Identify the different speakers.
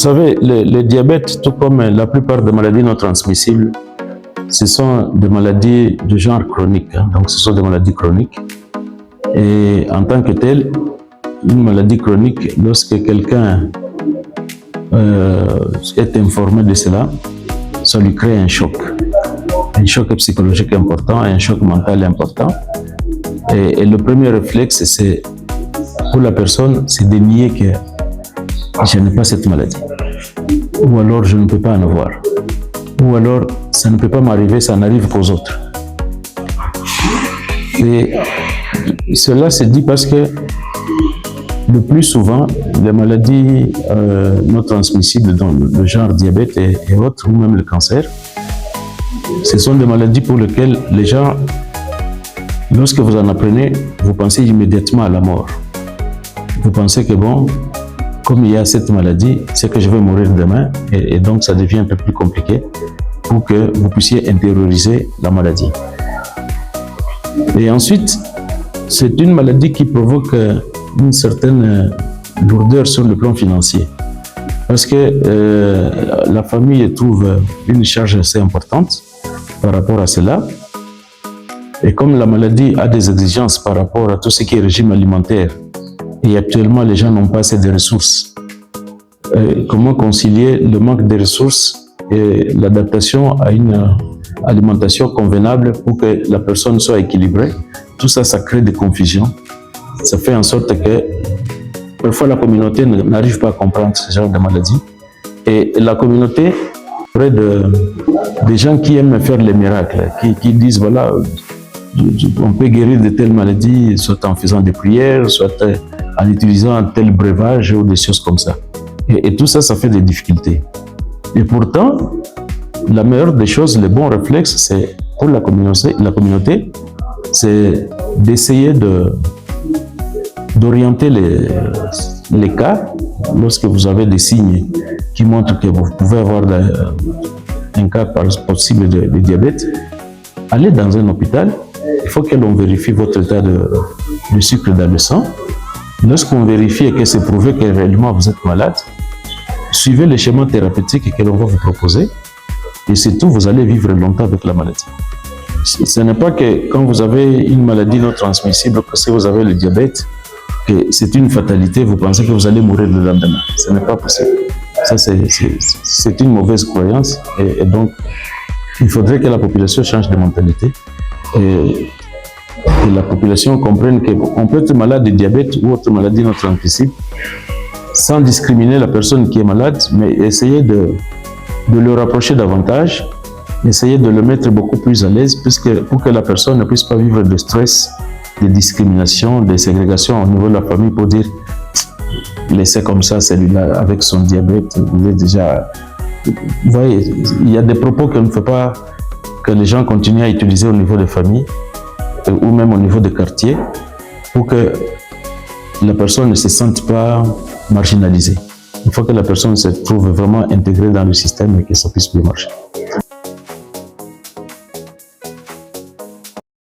Speaker 1: Vous savez, le diabète, tout comme la plupart des maladies non transmissibles, ce sont des maladies de genre chronique. Donc, ce sont des maladies chroniques. Et en tant que telle, une maladie chronique, lorsque quelqu'un est informé de cela, ça lui crée un choc psychologique important, un choc mental important. Et le premier réflexe, c'est pour la personne, c'est de nier que je n'ai pas cette maladie. Ou alors je ne peux pas en avoir. Ou alors ça ne peut pas m'arriver, ça n'arrive qu'aux autres. Et cela se dit parce que le plus souvent, les maladies non transmissibles, dont le genre diabète et autres, ou même le cancer, ce sont des maladies pour lesquelles les gens, lorsque vous en apprenez, vous pensez immédiatement à la mort. Vous pensez que bon, comme il y a cette maladie, c'est que je vais mourir demain, et donc ça devient un peu plus compliqué pour que vous puissiez intérioriser la maladie. Et ensuite, c'est une maladie qui provoque une certaine lourdeur sur le plan financier. Parce que la famille trouve une charge assez importante par rapport à cela. Et comme la maladie a des exigences par rapport à tout ce qui est régime alimentaire, et actuellement les gens n'ont pas assez de ressources, comment concilier le manque de ressources et l'adaptation à une alimentation convenable pour que la personne soit équilibrée? Tout ça, ça crée des confusions. Ça fait en sorte que parfois la communauté n'arrive pas à comprendre ce genre de maladie. Et la communauté, près des gens qui aiment faire les miracles, qui disent voilà, on peut guérir de telles maladies, soit en faisant des prières, soit en utilisant un tel breuvage ou des choses comme ça. Et tout ça, ça fait des difficultés. Et pourtant, la meilleure des choses, le bon réflexe, c'est pour la communauté, c'est d'essayer d'orienter les cas lorsque vous avez des signes qui montrent que vous pouvez avoir un cas possible de diabète. Allez dans un hôpital, il faut que l'on vérifie votre état de sucre dans le sang. Lorsqu'on vérifie et que c'est prouvé que réellement vous êtes malade, suivez les schémas thérapeutiques que l'on va vous proposer et surtout vous allez vivre longtemps avec la maladie. Ce n'est pas que quand vous avez une maladie non transmissible, que si vous avez le diabète, que c'est une fatalité, vous pensez que vous allez mourir le lendemain. Ce n'est pas possible. Ça, c'est une mauvaise croyance et donc il faudrait que la population change de mentalité et que la population comprenne qu'on peut être malade de diabète ou autre maladie non transmissible sans discriminer la personne qui est malade, mais essayer de le rapprocher davantage, essayer de le mettre beaucoup plus à l'aise pour que la personne ne puisse pas vivre de stress, de discrimination, de ségrégation au niveau de la famille pour dire laissez comme ça celui-là avec son diabète, il est déjà... Vous voyez, il y a des propos qu'on ne fait pas, que les gens continuent à utiliser au niveau des familles ou même au niveau des quartiers pour que la personne ne se sente pas marginalisée. Il faut que la personne se trouve vraiment intégrée dans le système et que ça puisse bien marcher.